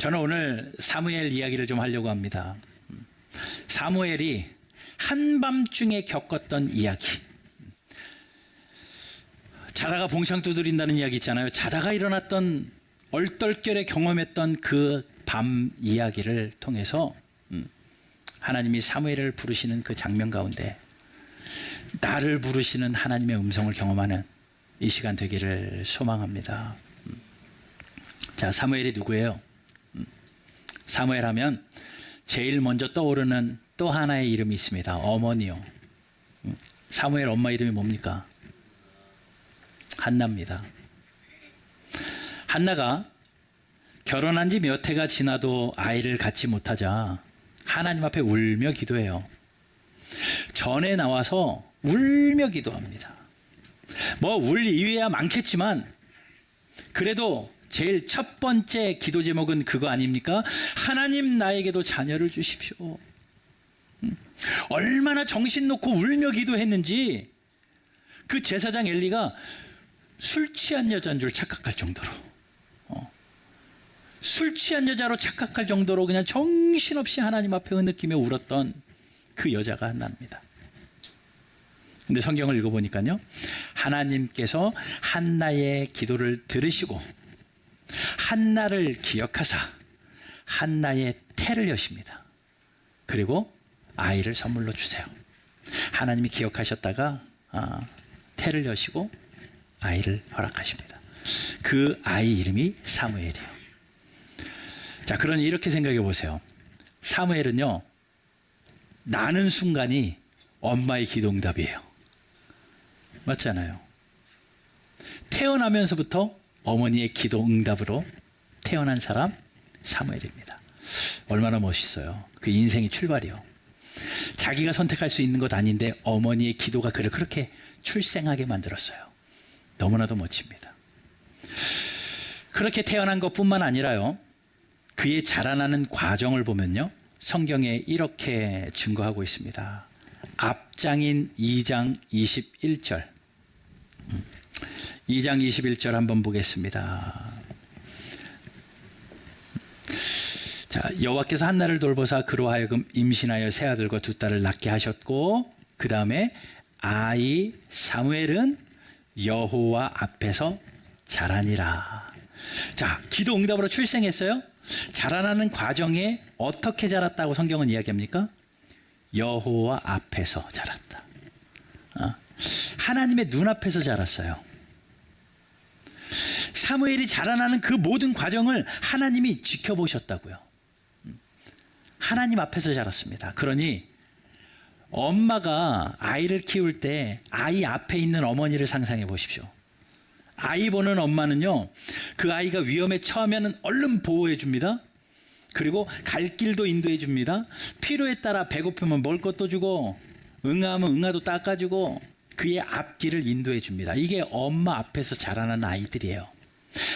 저는 오늘 사무엘 이야기를 좀 하려고 합니다. 사무엘이 한밤중에 겪었던 이야기. 자다가 봉창 두드린다는 이야기 있잖아요. 자다가 일어났던 얼떨결에 경험했던 그 밤 이야기를 통해서 하나님이 사무엘을 부르시는 그 장면 가운데 나를 부르시는 하나님의 음성을 경험하는 이 시간 되기를 소망합니다. 자, 사무엘이 누구예요? 사무엘 하면 제일 먼저 떠오르는 또 하나의 이름이 있습니다. 어머니요. 사무엘 엄마 이름이 뭡니까? 한나입니다. 한나가 결혼한 지 몇 해가 지나도 아이를 갖지 못하자 하나님 앞에 울며 기도해요. 전에 나와서 울며 기도합니다. 뭐 울 이유야 많겠지만 그래도 제일 첫 번째 기도 제목은 그거 아닙니까? 하나님 나에게도 자녀를 주십시오. 얼마나 정신 놓고 울며 기도했는지 그 제사장 엘리가 술 취한 여자인 줄 착각할 정도로 술 취한 여자로 착각할 정도로 그냥 정신없이 하나님 앞에 느끼며 울었던 그 여자가 한나입니다. 근데 성경을 읽어보니까요, 하나님께서 한나의 기도를 들으시고 한나를 기억하사 한나의 태를 여십니다. 그리고 아이를 선물로 주세요. 하나님이 기억하셨다가 태를 여시고 아이를 허락하십니다. 그 아이 이름이 사무엘이에요. 자, 그러니 이렇게 생각해 보세요. 사무엘은요, 나는 순간이 엄마의 기도 응답이에요. 맞잖아요. 태어나면서부터 어머니의 기도 응답으로 태어난 사람 사무엘입니다. 얼마나 멋있어요. 그 인생의 출발이요. 자기가 선택할 수 있는 것 아닌데 어머니의 기도가 그를 그렇게 출생하게 만들었어요. 너무나도 멋집니다. 그렇게 태어난 것뿐만 아니라요, 그의 자라나는 과정을 보면요, 성경에 이렇게 증거하고 있습니다. 앞장인 2장 21절. 2장 21절 한번 보겠습니다. 자, 여호와께서 한나를 돌보사 그로 하여금 임신하여 세 아들과 두 딸을 낳게 하셨고, 그 다음에 아이 사무엘은 여호와 앞에서 자라니라. 자, 기도 응답으로 출생했어요. 자라나는 과정에 어떻게 자랐다고 성경은 이야기합니까? 여호와 앞에서 자랐다. 하나님의 눈앞에서 자랐어요. 사무엘이 자라나는 그 모든 과정을 하나님이 지켜보셨다고요. 하나님 앞에서 자랐습니다. 그러니 엄마가 아이를 키울 때 아이 앞에 있는 어머니를 상상해 보십시오. 아이 보는 엄마는요, 그 아이가 위험에 처하면 얼른 보호해 줍니다. 그리고 갈 길도 인도해 줍니다. 필요에 따라 배고프면 먹을 것도 주고 응아하면 응아도 닦아주고 그의 앞길을 인도해 줍니다. 이게 엄마 앞에서 자라는 아이들이에요.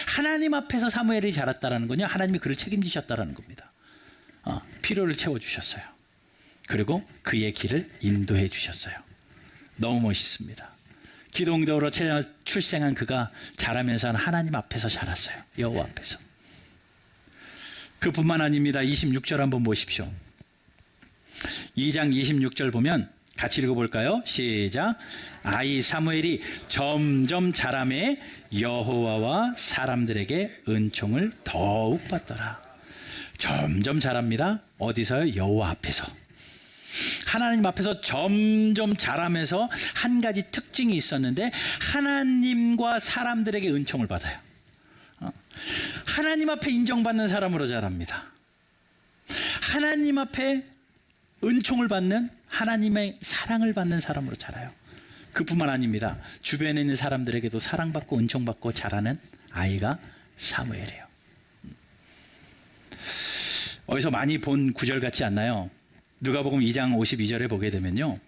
하나님 앞에서 사무엘이 자랐다는 건요, 하나님이 그를 책임지셨다는 겁니다. 필요를 채워주셨어요. 그리고 그의 길을 인도해 주셨어요. 너무 멋있습니다. 기도 응답으로 출생한 그가 자라면서 하나님 앞에서 자랐어요. 여호와 앞에서. 그뿐만 아닙니다. 26절 한번 보십시오. 2장 26절 보면 같이 읽어볼까요? 시작. 아이 사무엘이 점점 자라매 여호와와 사람들에게 은총을 더욱 받더라. 점점 자랍니다. 어디서요? 여호와 앞에서. 하나님 앞에서 점점 자라면서 한 가지 특징이 있었는데, 하나님과 사람들에게 은총을 받아요. 하나님 앞에 인정받는 사람으로 자랍니다. 하나님 앞에 은총을 받는, 하나님의 사랑을 받는 사람으로 자라요. 그뿐만 아닙니다. 주변에 있는 사람들에게도 사랑받고 은총받고 자라는 아이가 사무엘이에요. 어디서 많이 본 구절 같지 않나요? 누가복음 2장 52절에 보게 되면요,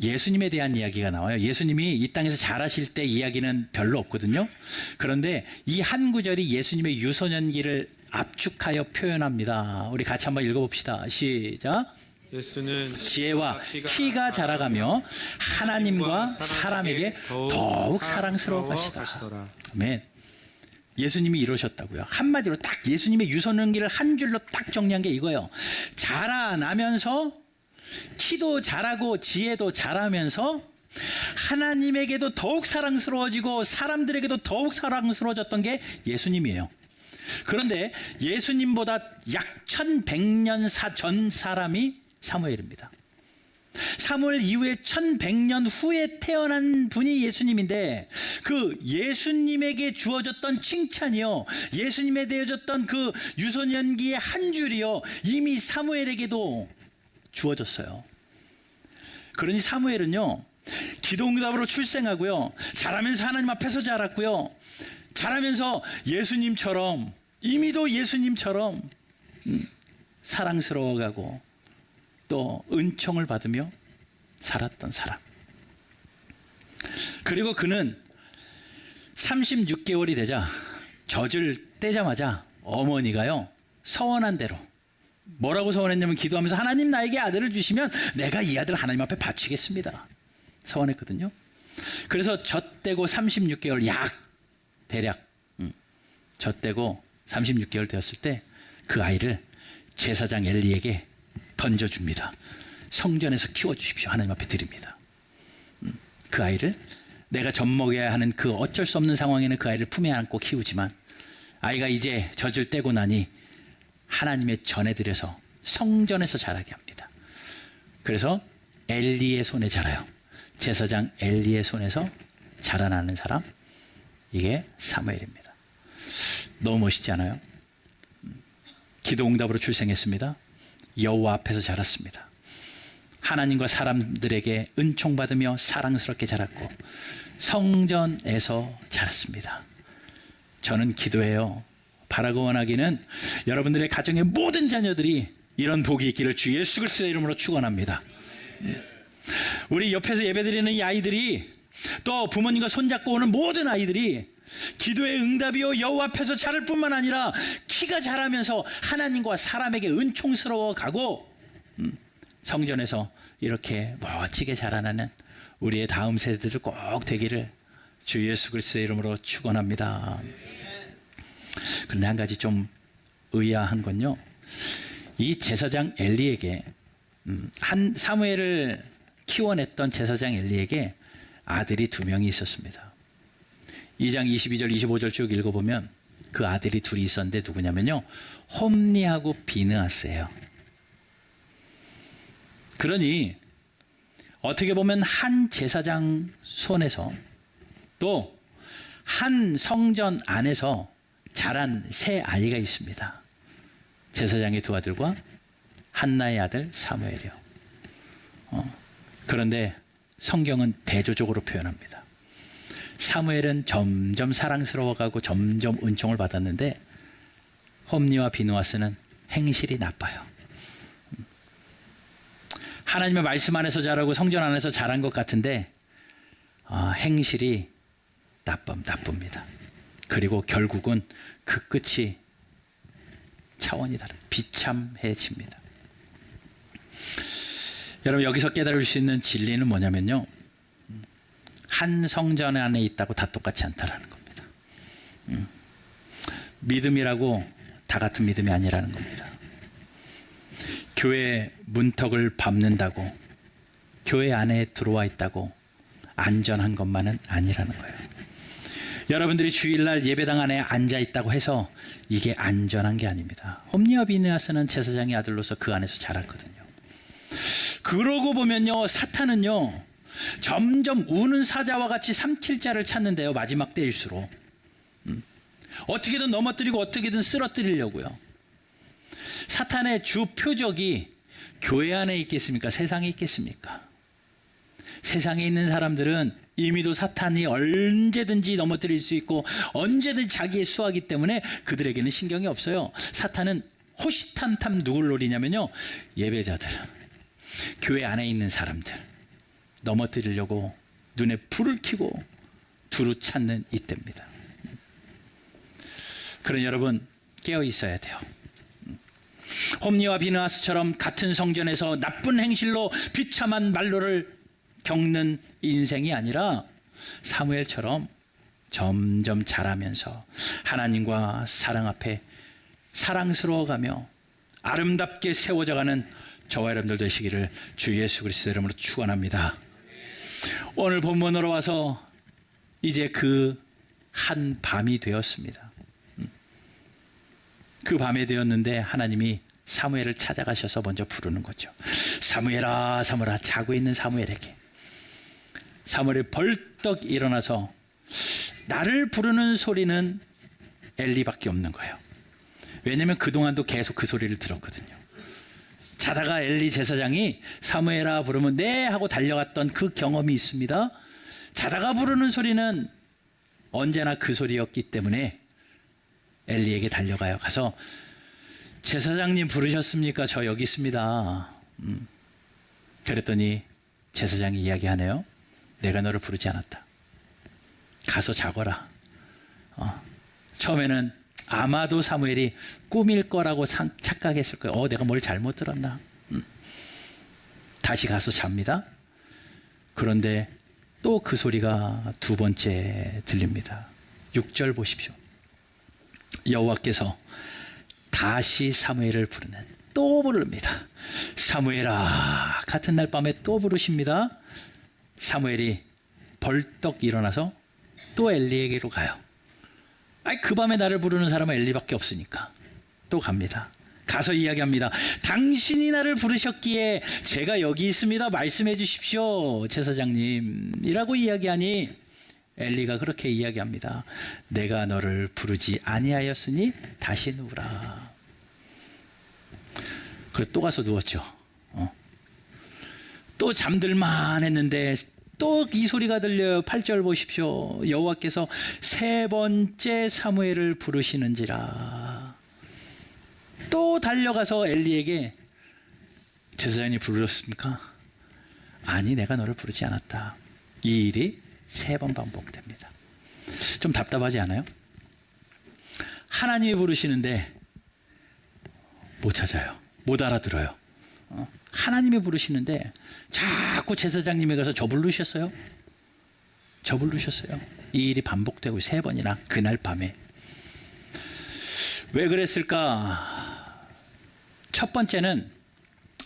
예수님에 대한 이야기가 나와요. 예수님이 이 땅에서 자라실 때 이야기는 별로 없거든요. 그런데 이 한 구절이 예수님의 유소년기를 압축하여 표현합니다. 우리 같이 한번 읽어봅시다. 시작. 예수는 지혜와 키가 자라가며 하나님과 사람에게 더욱 사랑스러워하시더라. 아멘. 예수님이 이러셨다고요. 한마디로 딱 예수님의 유선연기를 한 줄로 딱 정리한 게 이거예요. 자라나면서 키도 자라고 지혜도 자라면서 하나님에게도 더욱 사랑스러워지고 사람들에게도 더욱 사랑스러워졌던 게 예수님이에요. 그런데 예수님보다 약 1100년 전 사람이 사무엘입니다. 사무엘 이후에 1100년 후에 태어난 분이 예수님인데, 그 예수님에게 주어졌던 칭찬이요, 예수님에 대해졌던 그 유선연기의 한 줄이요, 이미 사무엘에게도 주어졌어요. 그러니 사무엘은요, 기도응답으로 출생하고요, 자라면서 하나님 앞에서 자랐고요, 자라면서 예수님처럼, 이미도 예수님처럼 사랑스러워가고 또 은총을 받으며 살았던 사람. 그리고 그는 36개월이 되자, 젖을 떼자마자 어머니가요, 서원한 대로 뭐라고 서원했냐면, 기도하면서 하나님 나에게 아들을 주시면 내가 이 아들 하나님 앞에 바치겠습니다, 서원했거든요. 그래서 젖대고 36개월, 약 대략 젖대고 36개월 되었을 때 그 아이를 제사장 엘리에게 던져줍니다. 성전에서 키워주십시오, 하나님 앞에 드립니다. 그 아이를, 내가 젖먹여야 하는 그 어쩔 수 없는 상황에는 그 아이를 품에 안고 키우지만, 아이가 이제 젖을 떼고 나니 하나님의 전에 들여서 성전에서 자라게 합니다. 그래서 엘리의 손에 자라요. 제사장 엘리의 손에서 자라나는 사람, 이게 사무엘입니다. 너무 멋있지 않아요? 기도응답으로 출생했습니다. 여호와 앞에서 자랐습니다. 하나님과 사람들에게 은총받으며 사랑스럽게 자랐고 성전에서 자랐습니다. 저는 기도해요. 바라고 원하기는 여러분들의 가정의 모든 자녀들이 이런 복이 있기를 주 예수 그리스도의 이름으로 축원합니다. 우리 옆에서 예배드리는 이 아이들이, 또 부모님과 손잡고 오는 모든 아이들이 기도의 응답이요, 여호와 앞에서 자랄 뿐만 아니라 키가 자라면서 하나님과 사람에게 은총스러워 가고 성전에서 이렇게 멋지게 자라나는 우리의 다음 세대들 꼭 되기를 주 예수 그리스도의 이름으로 축원합니다. 그런데 한 가지 좀 의아한 건요, 이 제사장 엘리에게, 한 사무엘을 키워냈던 제사장 엘리에게 아들이 2명이 있었습니다. 2장 22절 25절 쭉 읽어보면 그 아들이 둘이 있었는데 누구냐면요, 홈리하고 비느하스예요. 그러니 어떻게 보면 한 제사장 손에서 또 한 성전 안에서 자란 세 아이가 있습니다. 제사장의 2 아들과 한나의 아들 사무엘이요. 그런데 성경은 대조적으로 표현합니다. 사무엘은 점점 사랑스러워가고 점점 은총을 받았는데 홈리와 비느하스는 행실이 나빠요. 하나님의 말씀 안에서 자라고 성전 안에서 자란 것 같은데 행실이 나쁩니다. 그리고 결국은 그 끝이 차원이 다른 비참해집니다. 여러분, 여기서 깨달을 수 있는 진리는 뭐냐면요, 한 성전 안에 있다고 다 똑같지 않다라는 겁니다. 믿음이라고 다 같은 믿음이 아니라는 겁니다. 교회 문턱을 밟는다고, 교회 안에 들어와 있다고 안전한 것만은 아니라는 거예요. 여러분들이 주일날 예배당 안에 앉아 있다고 해서 이게 안전한 게 아닙니다. 홈리와 비느하스는 제사장의 아들로서 그 안에서 자랐거든요. 그러고 보면요, 사탄은요 점점 우는 사자와 같이 삼킬 자를 찾는데요, 마지막 때일수록 어떻게든 넘어뜨리고 어떻게든 쓰러뜨리려고요. 사탄의 주 표적이 교회 안에 있겠습니까? 세상에 있겠습니까? 세상에 있는 사람들은 이미도 사탄이 언제든지 넘어뜨릴 수 있고 언제든지 자기의 수하기 때문에 그들에게는 신경이 없어요. 사탄은 호시탐탐 누굴 노리냐면요, 예배자들, 교회 안에 있는 사람들 넘어뜨리려고 눈에 불을 켜고 두루 찾는 이때입니다. 그러니 여러분, 깨어 있어야 돼요. 홈리와 비느하스처럼 같은 성전에서 나쁜 행실로 비참한 말로를 겪는 인생이 아니라 사무엘처럼 점점 자라면서 하나님과 사랑 앞에 사랑스러워가며 아름답게 세워져가는 저와 여러분들 되시기를 주 예수 그리스도 이름으로 축원합니다. 오늘 본문으로 와서 이제 그 한 밤이 되었습니다. 그 밤에 되었는데 하나님이 사무엘을 찾아가셔서 먼저 부르는 거죠. 사무엘아, 사무엘아. 자고 있는 사무엘에게 사무엘이 벌떡 일어나서 나를 부르는 소리는 엘리밖에 없는 거예요. 왜냐하면 그동안도 계속 그 소리를 들었거든요. 자다가 엘리 제사장이 사무엘아 부르면 네 하고 달려갔던 그 경험이 있습니다. 자다가 부르는 소리는 언제나 그 소리였기 때문에 엘리에게 달려가요. 가서 제사장님 부르셨습니까? 저 여기 있습니다. 그랬더니 제사장이 이야기하네요. 내가 너를 부르지 않았다. 가서 자거라. 처음에는 아마도 사무엘이 꿈일 거라고 착각했을 거예요. 내가 뭘 잘못 들었나. 다시 가서 잡니다. 그런데 또 그 소리가 두 번째 들립니다. 6절 보십시오. 여호와께서 다시 사무엘을 부르는 또 부릅니다. 사무엘아. 같은 날 밤에 또 부르십니다. 사무엘이 벌떡 일어나서 또 엘리에게로 가요. 그 밤에 나를 부르는 사람은 엘리밖에 없으니까 또 갑니다. 가서 이야기합니다. 당신이 나를 부르셨기에 제가 여기 있습니다. 말씀해 주십시오, 제사장님이라고 이야기하니 엘리가 그렇게 이야기합니다. 내가 너를 부르지 아니하였으니 다시 누우라. 그래서 또 가서 누웠죠. 또 잠들만 했는데 또 이 소리가 들려요. 8절 보십시오. 여호와께서 세 번째 사무엘을 부르시는지라. 또 달려가서 엘리에게 제사장이 부르셨습니까? 아니, 내가 너를 부르지 않았다. 이 일이 3번 반복됩니다. 좀 답답하지 않아요? 하나님이 부르시는데 못 찾아요. 못 알아들어요. 하나님이 부르시는데 자꾸 제사장님이 가서 저 부르셨어요? 저 부르셨어요? 이 일이 반복되고 3번이나 그날 밤에. 왜 그랬을까? 첫 번째는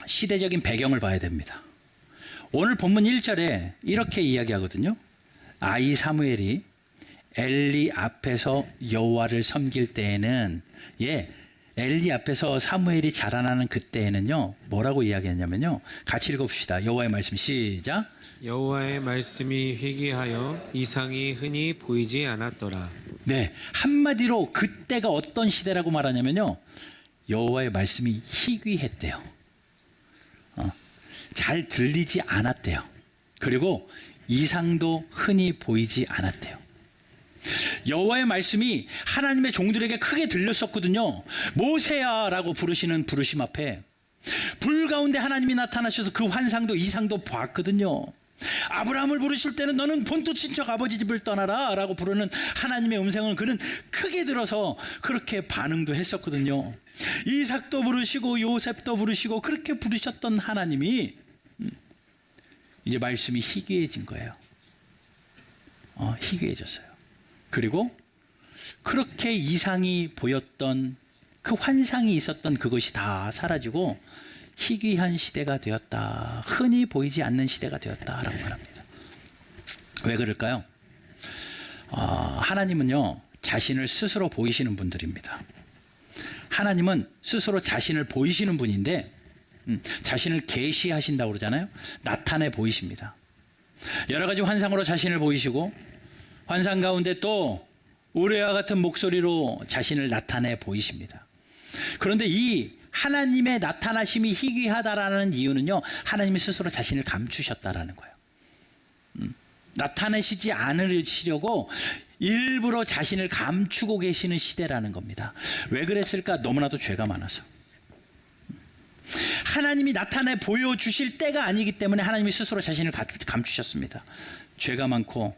시대적인 배경을 봐야 됩니다. 오늘 본문 1절에 이렇게 이야기하거든요. 아이 사무엘이 엘리 앞에서 여호와를 섬길 때에는 엘리 앞에서 사무엘이 자라나는 그때에는요, 뭐라고 이야기했냐면요. 같이 읽어봅시다. 여호와의 말씀 시작. 여호와의 말씀이 희귀하여 이상이 흔히 보이지 않았더라. 네, 한마디로 그때가 어떤 시대라고 말하냐면요, 여호와의 말씀이 희귀했대요. 잘 들리지 않았대요. 그리고 이상도 흔히 보이지 않았대요. 여호와의 말씀이 하나님의 종들에게 크게 들렸었거든요. 모세야라고 부르시는 부르심 앞에 불 가운데 하나님이 나타나셔서 그 환상도 이상도 봤거든요. 아브라함을 부르실 때는 너는 본토 친척 아버지 집을 떠나라 라고 부르는 하나님의 음성을 그는 크게 들어서 그렇게 반응도 했었거든요. 이삭도 부르시고 요셉도 부르시고 그렇게 부르셨던 하나님이 이제 말씀이 희귀해진 거예요. 희귀해졌어요. 그리고 그렇게 이상이 보였던 그 환상이 있었던 그것이 다 사라지고 희귀한 시대가 되었다. 흔히 보이지 않는 시대가 되었다라고 말합니다. 왜 그럴까요? 하나님은요, 자신을 스스로 보이시는 분들입니다. 하나님은 스스로 자신을 보이시는 분인데 자신을 계시하신다고 그러잖아요. 나타내 보이십니다. 여러 가지 환상으로 자신을 보이시고 환상 가운데 또 우레와 같은 목소리로 자신을 나타내 보이십니다. 그런데 이 하나님의 나타나심이 희귀하다라는 이유는요, 하나님이 스스로 자신을 감추셨다라는 거예요. 나타내시지 않으시려고 일부러 자신을 감추고 계시는 시대라는 겁니다. 왜 그랬을까? 너무나도 죄가 많아서. 하나님이 나타내 보여주실 때가 아니기 때문에 하나님이 스스로 자신을 감추셨습니다. 죄가 많고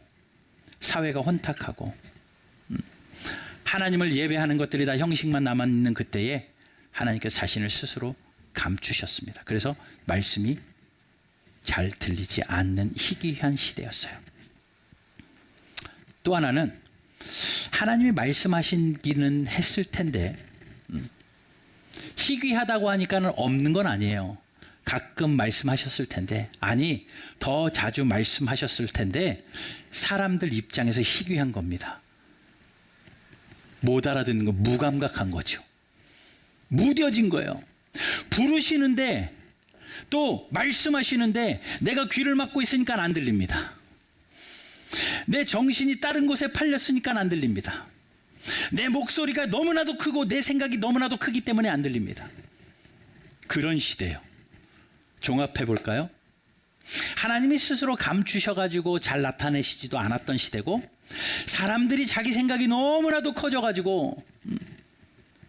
사회가 혼탁하고 하나님을 예배하는 것들이 다 형식만 남아있는 그때에 하나님께서 자신을 스스로 감추셨습니다. 그래서 말씀이 잘 들리지 않는 희귀한 시대였어요. 또 하나는 하나님이 말씀하시기는 했을 텐데 희귀하다고 하니까는 없는 건 아니에요. 가끔 말씀하셨을 텐데, 아니 더 자주 말씀하셨을 텐데 사람들 입장에서 희귀한 겁니다. 못 알아듣는 거, 무감각한 거죠. 무뎌진 거예요. 부르시는데 또 말씀하시는데 내가 귀를 막고 있으니까 안 들립니다. 내 정신이 다른 곳에 팔렸으니까 안 들립니다. 내 목소리가 너무나도 크고 내 생각이 너무나도 크기 때문에 안 들립니다. 그런 시대예요. 종합해 볼까요? 하나님이 스스로 감추셔가지고 잘 나타내시지도 않았던 시대고, 사람들이 자기 생각이 너무나도 커져가지고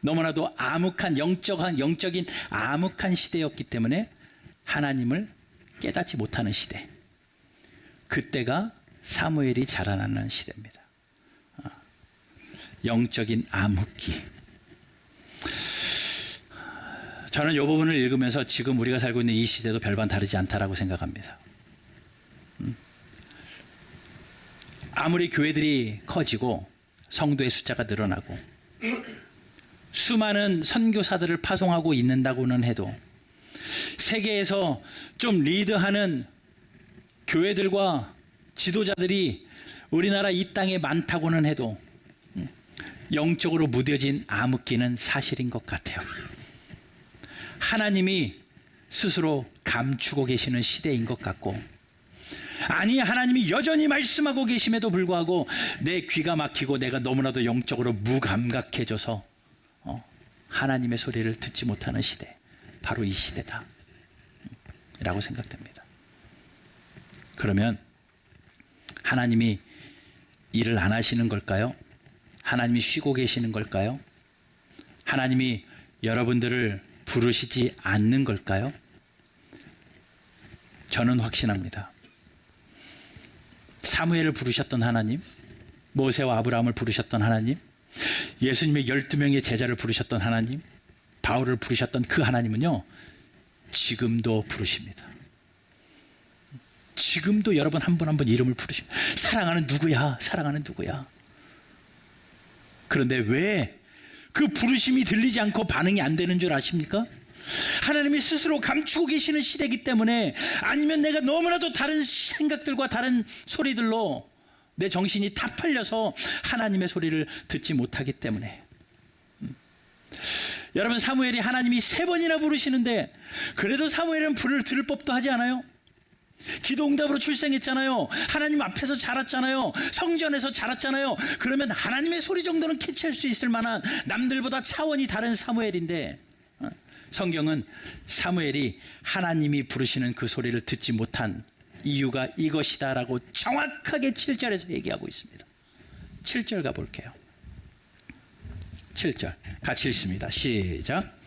너무나도 암흑한 영적인 암흑한 시대였기 때문에 하나님을 깨닫지 못하는 시대. 그때가 사무엘이 자라나는 시대입니다. 영적인 암흑기. 저는 이 부분을 읽으면서 지금 우리가 살고 있는 이 시대도 별반 다르지 않다라고 생각합니다. 아무리 교회들이 커지고 성도의 숫자가 늘어나고 수많은 선교사들을 파송하고 있는다고는 해도, 세계에서 좀 리드하는 교회들과 지도자들이 우리나라 이 땅에 많다고는 해도 영적으로 무뎌진 암흑기는 사실인 것 같아요. 하나님이 스스로 감추고 계시는 시대인 것 같고, 아니 하나님이 여전히 말씀하고 계심에도 불구하고 내 귀가 막히고 내가 너무나도 영적으로 무감각해져서 하나님의 소리를 듣지 못하는 시대, 바로 이 시대다 라고 생각됩니다. 그러면 하나님이 일을 안 하시는 걸까요? 하나님이 쉬고 계시는 걸까요? 하나님이 여러분들을 부르시지 않는 걸까요? 저는 확신합니다. 사무엘을 부르셨던 하나님, 모세와 아브라함을 부르셨던 하나님, 예수님의 12명의 제자를 부르셨던 하나님, 바울을 부르셨던 그 하나님은요, 지금도 부르십니다. 지금도 여러분 한 분 한 분 이름을 부르십니다. 사랑하는 누구야? 사랑하는 누구야? 그런데 왜 그 부르심이 들리지 않고 반응이 안 되는 줄 아십니까? 하나님이 스스로 감추고 계시는 시대이기 때문에, 아니면 내가 너무나도 다른 생각들과 다른 소리들로 내 정신이 다 팔려서 하나님의 소리를 듣지 못하기 때문에. 여러분, 사무엘이 하나님이 3번이나 부르시는데 그래도 사무엘은 불을 들을 법도 하지 않아요? 기도응답으로 출생했잖아요. 하나님 앞에서 자랐잖아요. 성전에서 자랐잖아요. 그러면 하나님의 소리 정도는 캐치할 수 있을 만한 남들보다 차원이 다른 사무엘인데, 성경은 사무엘이 하나님이 부르시는 그 소리를 듣지 못한 이유가 이것이다 라고 정확하게 7절에서 얘기하고 있습니다. 7절 가볼게요. 7절 같이 읽습니다. 시작.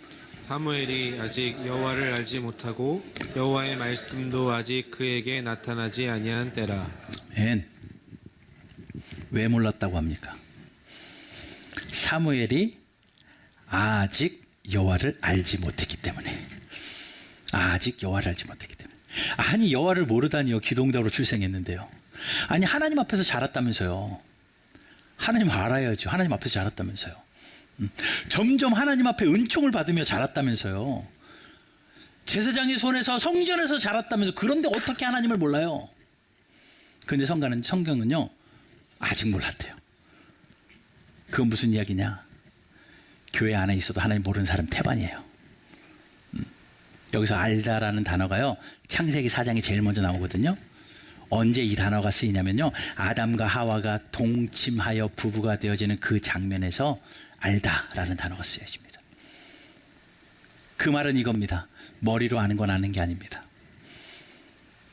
사무엘이 아직 여호와를 알지 못하고 여호와의 말씀도 아직 그에게 나타나지 아니한 때라. 왜 몰랐다고 합니까? 사무엘이 아직 여호와를 알지 못했기 때문에. 아직 여호와를 알지 못했기 때문에. 아니, 여호와를 모르다니요. 기도응답으로 출생했는데요. 아니, 하나님 앞에서 자랐다면서요. 하나님 알아야죠. 하나님 앞에서 자랐다면서요. 점점 하나님 앞에 은총을 받으며 자랐다면서요. 제사장의 손에서 성전에서 자랐다면서. 그런데 어떻게 하나님을 몰라요? 그런데 성경은요, 아직 몰랐대요. 그건 무슨 이야기냐? 교회 안에 있어도 하나님 모르는 사람 태반이에요. 여기서 알다라는 단어가요, 창세기 4장에 제일 먼저 나오거든요. 언제 이 단어가 쓰이냐면요, 아담과 하와가 동침하여 부부가 되어지는 그 장면에서 알다라는 단어가 쓰여집니다. 그 말은 이겁니다. 머리로 아는 건 아는 게 아닙니다.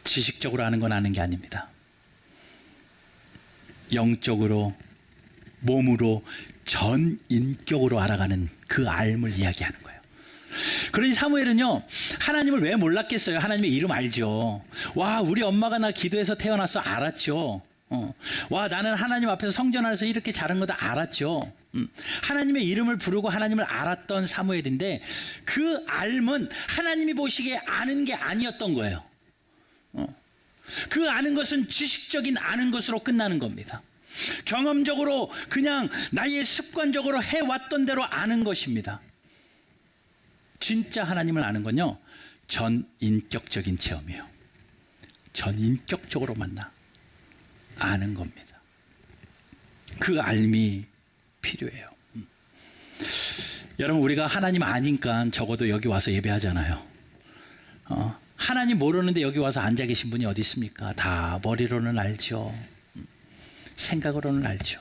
지식적으로 아는 건 아는 게 아닙니다. 영적으로, 몸으로, 전 인격으로 알아가는 그 알물 이야기하는 거예요. 그러니 사무엘은요, 하나님을 왜 몰랐겠어요? 하나님의 이름 알죠. 와, 우리 엄마가 나 기도해서 태어나서 알았죠. 와, 나는 하나님 앞에서 성전 안에서 이렇게 자른 거다 알았죠. 하나님의 이름을 부르고 하나님을 알았던 사무엘인데, 그 알면 하나님이 보시기에 아는 게 아니었던 거예요. 그 아는 것은 지식적인 아는 것으로 끝나는 겁니다. 경험적으로 그냥 나의 습관적으로 해왔던 대로 아는 것입니다. 진짜 하나님을 아는 건요, 전인격적인 체험이에요. 전인격적으로 만나 아는 겁니다. 그 알미 필요해요. 여러분, 우리가 하나님 아니까 적어도 여기 와서 예배하잖아요. 하나님 모르는데 여기 와서 앉아 계신 분이 어디 있습니까? 다 머리로는 알죠. 생각으로는 알죠.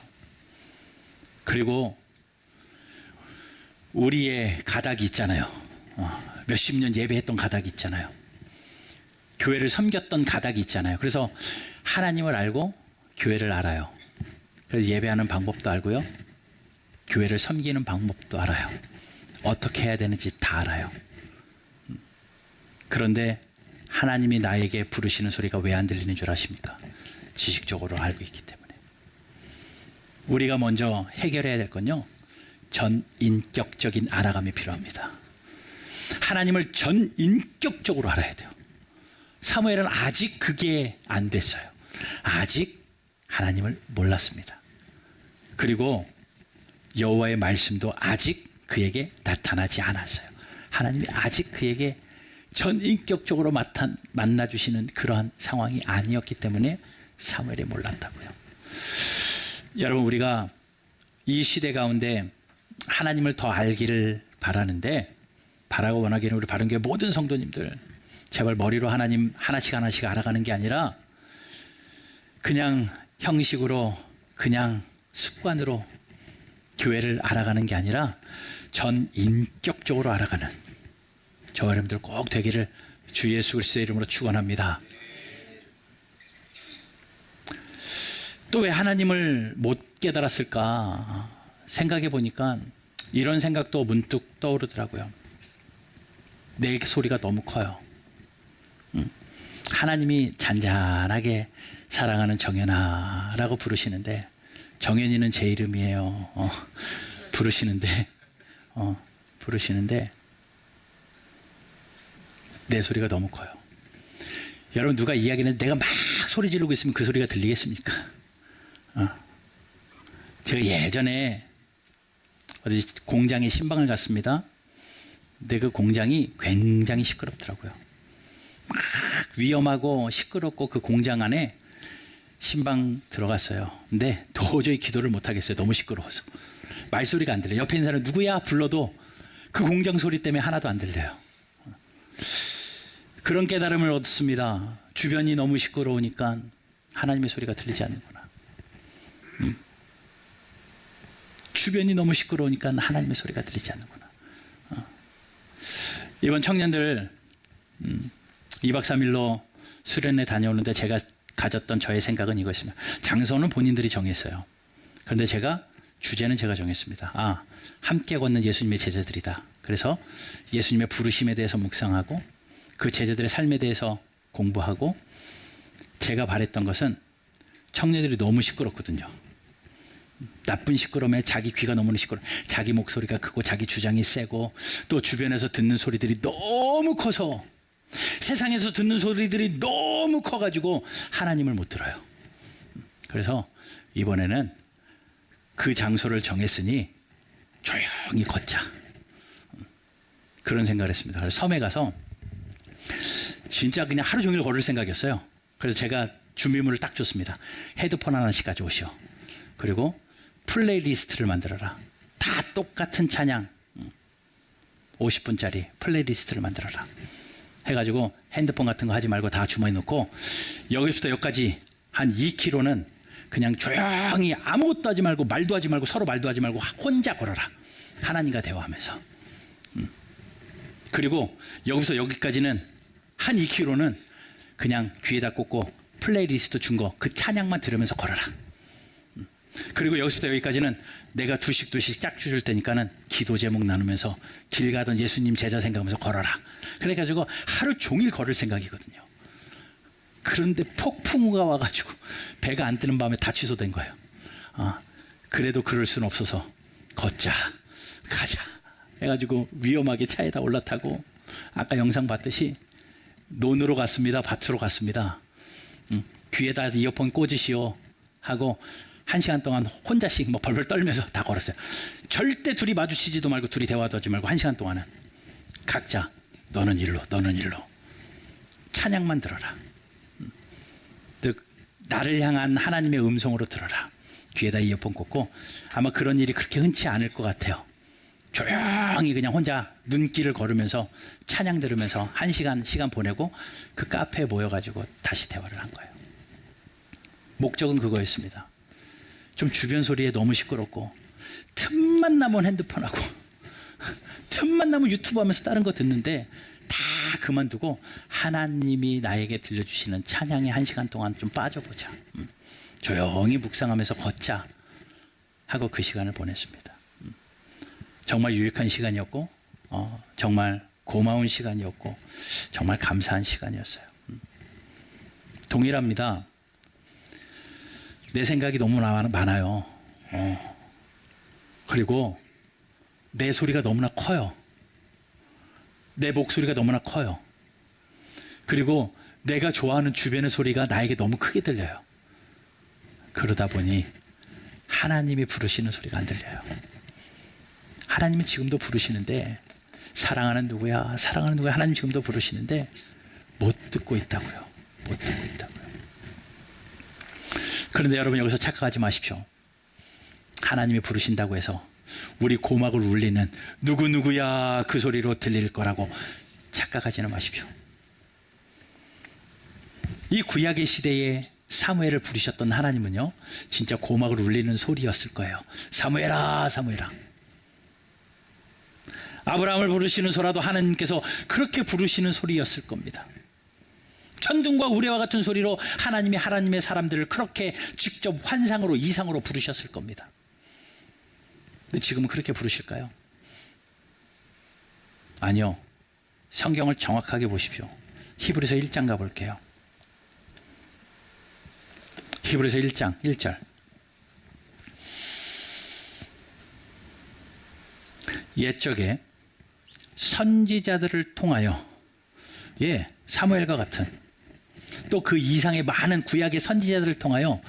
그리고 우리의 가닥이 있잖아요. 몇십 년 예배했던 가닥이 있잖아요. 교회를 섬겼던 가닥이 있잖아요. 그래서 하나님을 알고 교회를 알아요. 그래서 예배하는 방법도 알고요, 교회를 섬기는 방법도 알아요. 어떻게 해야 되는지 다 알아요. 그런데 하나님이 나에게 부르시는 소리가 왜 안 들리는 줄 아십니까? 지식적으로 알고 있기 때문에. 우리가 먼저 해결해야 될 건요, 전인격적인 알아감이 필요합니다. 하나님을 전인격적으로 알아야 돼요. 사무엘은 아직 그게 안 됐어요. 아직 하나님을 몰랐습니다. 그리고 여호와의 말씀도 아직 그에게 나타나지 않았어요. 하나님이 아직 그에게 전인격적으로 만나주시는 그러한 상황이 아니었기 때문에 사무엘이 몰랐다고요. 여러분, 우리가 이 시대 가운데 하나님을 더 알기를 바라고 원하기는 우리 바른교회 모든 성도님들, 제발 머리로 하나님 하나씩 하나씩 알아가는 게 아니라 그냥 형식으로, 그냥 습관으로 교회를 알아가는 게 아니라 전인격적으로 알아가는 저 여러분들 꼭 되기를 주 예수 그리스도의 이름으로 축원합니다. 또 왜 하나님을 못 깨달았을까 생각해 보니까 이런 생각도 문득 떠오르더라고요. 내 소리가 너무 커요. 하나님이 잔잔하게 사랑하는 정연아라고 부르시는데, 정연이는 제 이름이에요. 부르시는데 내 소리가 너무 커요. 여러분, 누가 이야기하는데 내가 막 소리 지르고 있으면 그 소리가 들리겠습니까? 제가 예전에 어디 공장에 신방을 갔습니다. 근데 그 공장이 굉장히 시끄럽더라고요. 막 위험하고 시끄럽고 그 공장 안에 신방 들어갔어요. 근데 도저히 기도를 못 하겠어요. 너무 시끄러워서. 말소리가 안 들려요. 옆에 있는 사람 누구야 불러도 그 공장 소리 때문에 하나도 안 들려요. 그런 깨달음을 얻습니다. 주변이 너무 시끄러우니까 하나님의 소리가 들리지 않는구나. 주변이 너무 시끄러우니까 하나님의 소리가 들리지 않는구나. 이번 청년들 2박 3일로 수련회 다녀오는데 제가 가졌던 저의 생각은 이것입니다. 장소는 본인들이 정했어요. 그런데 주제는 제가 정했습니다. 함께 걷는 예수님의 제자들이다. 그래서 예수님의 부르심에 대해서 묵상하고 그 제자들의 삶에 대해서 공부하고, 제가 바랬던 것은 청년들이 너무 시끄럽거든요. 나쁜 시끄러움에 자기 귀가 너무 시끄러, 자기 목소리가 크고 자기 주장이 세고 또 주변에서 듣는 소리들이 너무 커서, 세상에서 듣는 소리들이 너무 커가지고 하나님을 못 들어요. 그래서 이번에는 그 장소를 정했으니 조용히 걷자, 그런 생각을 했습니다. 그래서 섬에 가서 진짜 그냥 하루 종일 걸을 생각이었어요. 그래서 제가 준비물을 딱 줬습니다. 헤드폰 하나씩 가져오시오. 그리고 플레이리스트를 만들어라. 다 똑같은 찬양 50분짜리 플레이리스트를 만들어라 해가지고 핸드폰 같은 거 하지 말고 다 주머니에 넣고, 여기서부터 여기까지 한 2km는 그냥 조용히 아무것도 하지 말고, 말도 하지 말고, 서로 말도 하지 말고 혼자 걸어라. 하나님과 대화하면서. 그리고 여기서 여기까지는 한 2km는 그냥 귀에다 꽂고 플레이리스트 준 거 그 찬양만 들으면서 걸어라. 그리고 여기서부터 여기까지는 내가 두씩 짝주 줄 테니까는 기도 제목 나누면서 길 가던 예수님 제자 생각하면서 걸어라. 그래가지고 하루 종일 걸을 생각이거든요. 그런데 폭풍우가 와가지고 배가 안 뜨는 밤에 다 취소된 거예요. 그래도 그럴 수는 없어서 가자 해가지고 위험하게 차에다 올라타고, 아까 영상 봤듯이 논으로 갔습니다. 밭으로 갔습니다. 귀에다 이어폰 꽂으시오 하고 한 시간 동안 혼자씩 뭐 벌벌 떨면서 다 걸었어요. 절대 둘이 마주치지도 말고 둘이 대화도 하지 말고 한 시간 동안은 각자 너는 일로 너는 일로 찬양만 들어라. 즉 나를 향한 하나님의 음성으로 들어라. 귀에다 이어폰 꽂고 아마 그런 일이 그렇게 흔치 않을 것 같아요. 조용히 그냥 혼자 눈길을 걸으면서 찬양 들으면서 한 시간 보내고 그 카페에 모여가지고 다시 대화를 한 거예요. 목적은 그거였습니다. 좀 주변 소리에 너무 시끄럽고 틈만 나면 핸드폰하고 틈만 나면 유튜브 하면서 다른 거 듣는데 다 그만두고 하나님이 나에게 들려주시는 찬양에 한 시간 동안 좀 빠져보자. 조용히 묵상하면서 걷자 하고 그 시간을 보냈습니다. 정말 유익한 시간이었고 정말 고마운 시간이었고 정말 감사한 시간이었어요. 동일합니다. 내 생각이 너무 많아요. 그리고 내 소리가 너무나 커요. 내 목소리가 너무나 커요. 그리고 내가 좋아하는 주변의 소리가 나에게 너무 크게 들려요. 그러다 보니 하나님이 부르시는 소리가 안 들려요. 하나님은 지금도 부르시는데 사랑하는 누구야 사랑하는 누구야 하나님 지금도 부르시는데 못 듣고 있다고요. 못 듣고 있다고요. 그런데 여러분 여기서 착각하지 마십시오. 하나님이 부르신다고 해서 우리 고막을 울리는 누구누구야 그 소리로 들릴 거라고 착각하지는 마십시오. 이 구약의 시대에 사무엘을 부르셨던 하나님은요 진짜 고막을 울리는 소리였을 거예요. 사무엘아 사무엘아. 아브라함을 부르시는 소라도 하나님께서 그렇게 부르시는 소리였을 겁니다. 천둥과 우레와 같은 소리로 하나님이 하나님의 사람들을 그렇게 직접 환상으로 이상으로 부르셨을 겁니다. 근데 지금은 그렇게 부르실까요? 아니요. 성경을 정확하게 보십시오. 히브리서 1장 가볼게요. 히브리서 1장 1절. 옛적에 선지자들을 통하여 사무엘과 같은 또 그 이상의 많은 구약의 선지자들을 통하여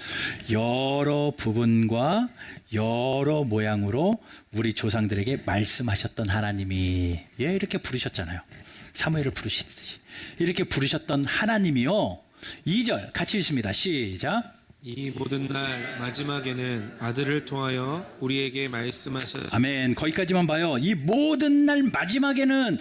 여러 부분과 여러 모양으로 우리 조상들에게 말씀하셨던 하나님이 이렇게 부르셨잖아요. 사무엘을 부르시듯이 이렇게 부르셨던 하나님이요 2절 같이 읽습니다. 시작. 이 모든 날 마지막에는 아들을 통하여 우리에게 말씀하셨습니다. 아멘. 거기까지만 봐요. 이 모든 날 마지막에는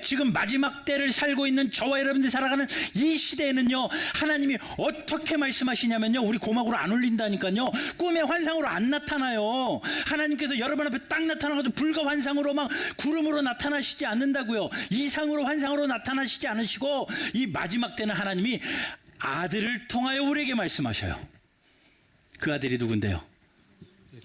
지금 마지막 때를 살고 있는 저와 여러분들이 살아가는 이 시대에는요 하나님이 어떻게 말씀하시냐면요 우리 고막으로 안 울린다니까요. 꿈의 환상으로 안 나타나요. 하나님께서 여러분 앞에 딱 나타나가지고 불과 환상으로 막 구름으로 나타나시지 않는다고요. 이상으로 환상으로 나타나시지 않으시고 이 마지막 때는 하나님이 아들을 통하여 우리에게 말씀하셔요. 그 아들이 누군데요?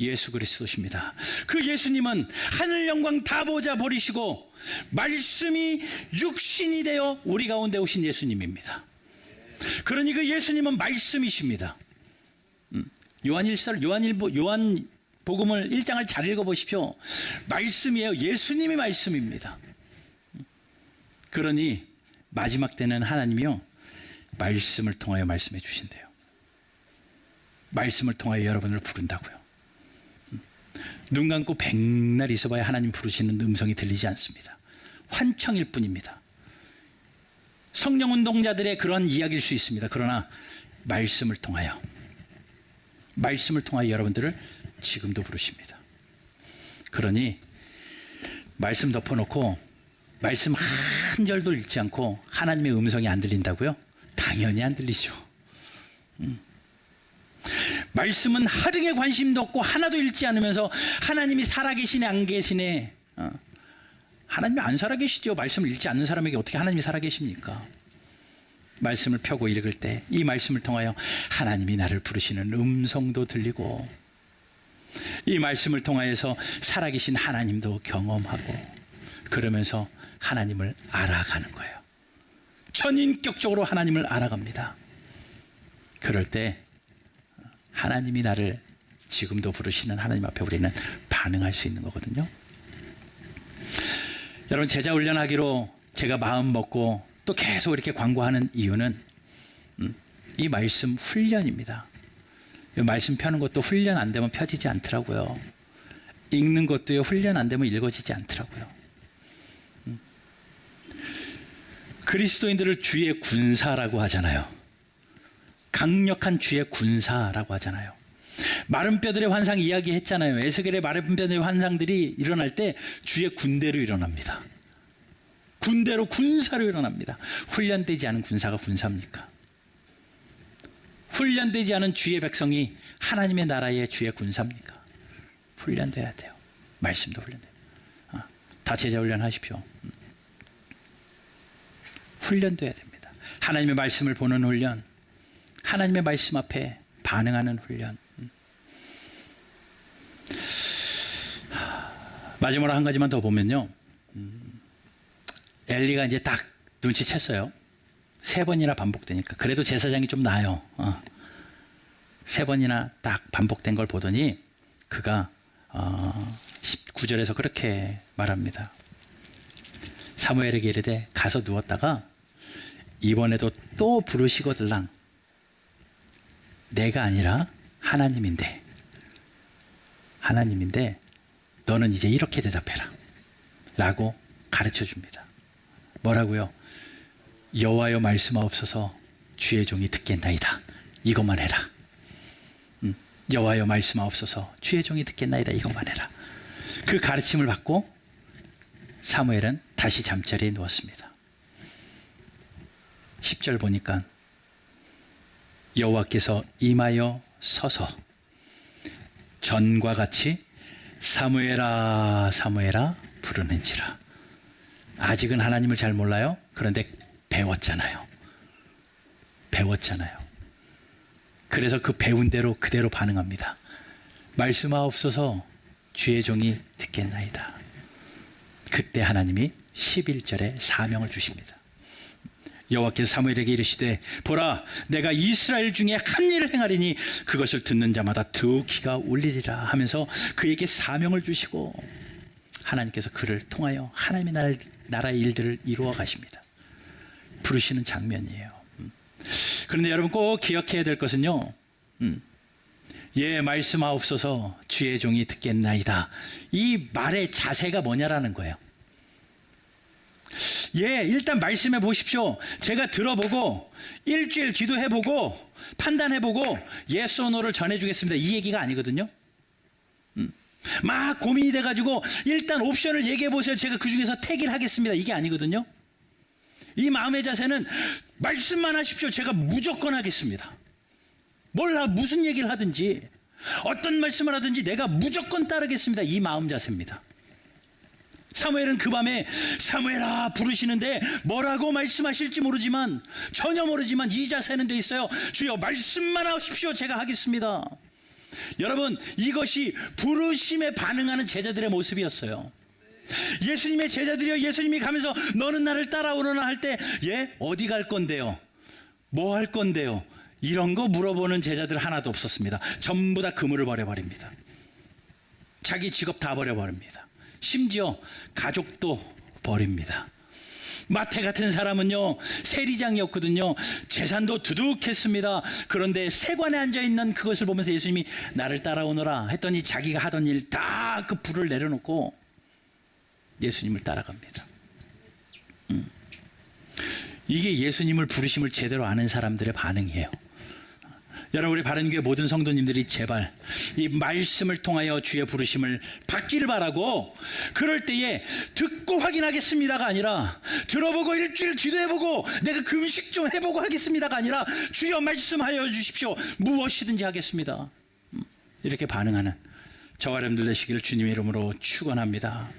예수 그리스도십니다. 그 예수님은 하늘 영광 다 보자 버리시고 말씀이 육신이 되어 우리 가운데 오신 예수님입니다. 그러니 그 예수님은 말씀이십니다. 요한복음을 1장을 잘 읽어보십시오. 말씀이에요. 예수님이 말씀입니다. 그러니 마지막 때는 하나님이요 말씀을 통하여 말씀해 주신대요. 말씀을 통하여 여러분을 부른다고요. 눈 감고 백날 있어봐야 하나님 부르시는 음성이 들리지 않습니다. 환청일 뿐입니다. 성령 운동자들의 그런 이야기일 수 있습니다. 그러나 말씀을 통하여 여러분들을 지금도 부르십니다. 그러니 말씀 덮어놓고 말씀 한 절도 읽지 않고 하나님의 음성이 안 들린다고요? 당연히 안 들리죠. 말씀은 하등의 관심도 없고 하나도 읽지 않으면서 하나님이 살아계시네 안 계시네. 하나님이 안 살아계시죠. 말씀을 읽지 않는 사람에게 어떻게 하나님이 살아계십니까? 말씀을 펴고 읽을 때 이 말씀을 통하여 하나님이 나를 부르시는 음성도 들리고 이 말씀을 통하여서 살아계신 하나님도 경험하고 그러면서 하나님을 알아가는 거예요. 전인격적으로 하나님을 알아갑니다. 그럴 때 하나님이 나를 지금도 부르시는 하나님 앞에 우리는 반응할 수 있는 거거든요. 여러분 제자 훈련하기로 제가 마음 먹고 또 계속 이렇게 광고하는 이유는 이 말씀 훈련입니다. 말씀 펴는 것도 훈련 안 되면 펴지지 않더라고요. 읽는 것도요, 훈련 안 되면 읽어지지 않더라고요. 그리스도인들을 주의 군사라고 하잖아요. 강력한 주의 군사라고 하잖아요. 마른 뼈들의 환상 이야기했잖아요. 에스겔의 마른 뼈들의 환상들이 일어날 때 주의 군대로 일어납니다. 군대로, 군사로 일어납니다. 훈련되지 않은 군사가 군사입니까? 훈련되지 않은 주의 백성이 하나님의 나라의 주의 군사입니까? 훈련돼야 돼요. 말씀도 훈련돼요. 다 제자 훈련하십시오. 훈련돼야 됩니다. 하나님의 말씀을 보는 훈련, 하나님의 말씀 앞에 반응하는 훈련. 마지막으로 한 가지만 더 보면요, 엘리가 이제 딱 눈치챘어요. 3번이나 반복되니까. 그래도 제사장이 좀 나아요. 3번이나 딱 반복된 걸 보더니 그가 19절에서 그렇게 말합니다. 사무엘에게 이르되 가서 누웠다가 이번에도 또 부르시거들랑 내가 아니라 하나님인데 너는 이제 이렇게 대답해라 라고 가르쳐 줍니다. 뭐라고요? 여호와여 말씀하옵소서 주의 종이 듣겠나이다. 이것만 해라. 여호와여 말씀하옵소서 주의 종이 듣겠나이다. 이것만 해라. 그 가르침을 받고 사무엘은 다시 잠자리에 누웠습니다. 10절 보니까 여호와께서 임하여 서서 전과 같이 사무엘아 사무엘아 부르는지라. 아직은 하나님을 잘 몰라요. 그런데 배웠잖아요. 그래서 그 배운 대로 그대로 반응합니다. 말씀하옵소서 주의 종이 듣겠나이다. 그때 하나님이 11절에 사명을 주십니다. 여호와께서 사무엘에게 이르시되 보라 내가 이스라엘 중에 한 일을 행하리니 그것을 듣는 자마다 두 귀가 울리리라 하면서 그에게 사명을 주시고 하나님께서 그를 통하여 하나님의 나라의 일들을 이루어 가십니다. 부르시는 장면이에요. 그런데 여러분 꼭 기억해야 될 것은요, 예 말씀하옵소서 주의 종이 듣겠나이다. 이 말의 자세가 뭐냐라는 거예요. 예, 일단 말씀해 보십시오. 제가 들어보고 일주일 기도해보고 판단해보고 yes or no를 전해주겠습니다. 이 얘기가 아니거든요. 막 고민이 돼가지고 일단 옵션을 얘기해 보세요. 제가 그 중에서 택일 하겠습니다. 이게 아니거든요. 이 마음의 자세는 말씀만 하십시오. 제가 무조건 하겠습니다. 무슨 얘기를 하든지 어떤 말씀을 하든지 내가 무조건 따르겠습니다. 이 마음 자세입니다. 사무엘은 그 밤에 사무엘아 부르시는데 뭐라고 말씀하실지 모르지만 전혀 모르지만 이 자세는 돼 있어요. 주여 말씀만 하십시오. 제가 하겠습니다. 여러분 이것이 부르심에 반응하는 제자들의 모습이었어요. 예수님의 제자들이요, 예수님이 가면서 너는 나를 따라오너나 할 때 예? 어디 갈 건데요? 뭐 할 건데요? 이런 거 물어보는 제자들 하나도 없었습니다. 전부 다 그물을 버려버립니다. 자기 직업 다 버려버립니다. 심지어 가족도 버립니다. 마태 같은 사람은요 세리장이었거든요. 재산도 두둑했습니다. 그런데 세관에 앉아있는 그것을 보면서 예수님이 나를 따라오너라 했더니 자기가 하던 일 다 그 불을 내려놓고 예수님을 따라갑니다. 이게 예수님을 부르심을 제대로 아는 사람들의 반응이에요. 여러분 우리 바른교회 모든 성도님들이 제발 이 말씀을 통하여 주의 부르심을 받기를 바라고, 그럴 때에 듣고 확인하겠습니다가 아니라 들어보고 일주일 기도해보고 내가 금식 좀 해보고 하겠습니다가 아니라 주여 말씀하여 주십시오. 무엇이든지 하겠습니다. 이렇게 반응하는 저와 여러분들 되시기를 주님의 이름으로 축원합니다.